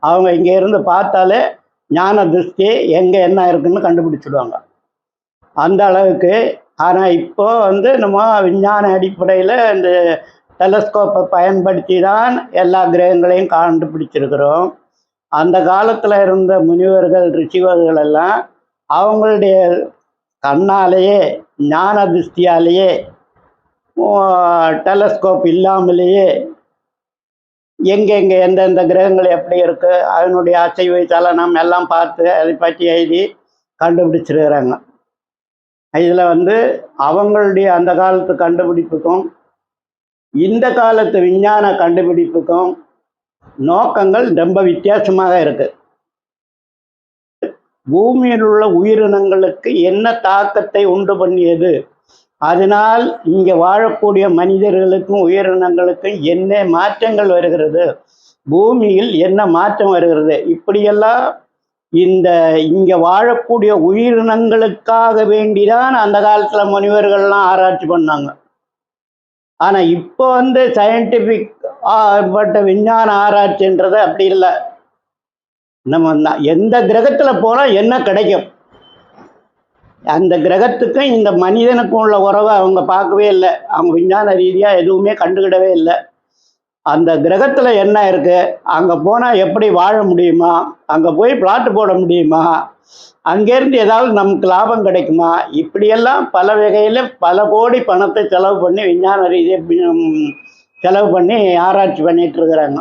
அவங்க இங்கே இருந்து பார்த்தாலே ஞான திருஷ்டி எங்கே என்ன இருக்குன்னு கண்டுபிடிச்சிடுவாங்க அந்த அளவுக்கு. ஆனால் இப்போ வந்து நம்ம விஞ்ஞான அடிப்படையில் இந்த டெலஸ்கோப்பை பயன்படுத்தி தான் எல்லா கிரகங்களையும் கண்டுபிடிச்சிருக்கிறோம். அந்த காலத்தில் இருந்த முனிவர்கள் ரிஷிவர்கள் எல்லாம் அவங்களுடைய கண்ணாலேயே ஞான திருஷ்டியாலேயே டெலஸ்கோப் இல்லாமலேயே எங்கெங்கே எந்தெந்த கிரகங்கள் எப்படி இருக்குது அதனுடைய அசைவு சலனம் எல்லாம் பார்த்து அதை பற்றி எழுதி கண்டுபிடிச்சிருக்கிறாங்க. இதில் வந்து அவங்களுடைய அந்த காலத்து கண்டுபிடிப்புக்கும் இந்த காலத்து விஞ்ஞான கண்டுபிடிப்புக்கும் நோக்கங்கள் ரொம்ப வித்தியாசமாக இருக்குது. பூமியில் உள்ள உயிரினங்களுக்கு என்ன தாக்கத்தை உண்டு பண்ணியது, அதனால் இங்கே வாழக்கூடிய மனிதர்களுக்கும் உயிரினங்களுக்கும் என்ன மாற்றங்கள் வருகிறது, பூமியில் என்ன மாற்றம் வருகிறது, இப்படியெல்லாம் இந்த இங்கே வாழக்கூடிய உயிரினங்களுக்காக வேண்டிதான் அந்த காலத்தில் முனிவர்கள்லாம் ஆராய்ச்சி பண்ணாங்க. ஆனால் இப்போ வந்து சயின்டிஃபிக் பட்ட விஞ்ஞான ஆராய்ச்சின்றது அப்படி இல்லை. நம்ம எந்த கிரகத்தில் போனால் என்ன கிடைக்கும், அந்த கிரகத்துக்கும் இந்த மனிதனுக்கும் உள்ள உறவை அவங்க பார்க்கவே இல்லை. அவங்க விஞ்ஞான ரீதியாக எதுவுமே கண்டுக்கிடவே இல்லை. அந்த கிரகத்தில் என்ன இருக்குது, அங்கே போனால் எப்படி வாழ முடியுமா, அங்கே போய் பிளாட்டு போட முடியுமா, அங்கேருந்து ஏதாவது நமக்கு லாபம் கிடைக்குமா, இப்படியெல்லாம் பல வகையில் பல கோடி பணத்தை செலவு பண்ணி விஞ்ஞான ரீதியாக செலவு பண்ணி ஆராய்ச்சி பண்ணிகிட்டு இருக்கிறாங்க.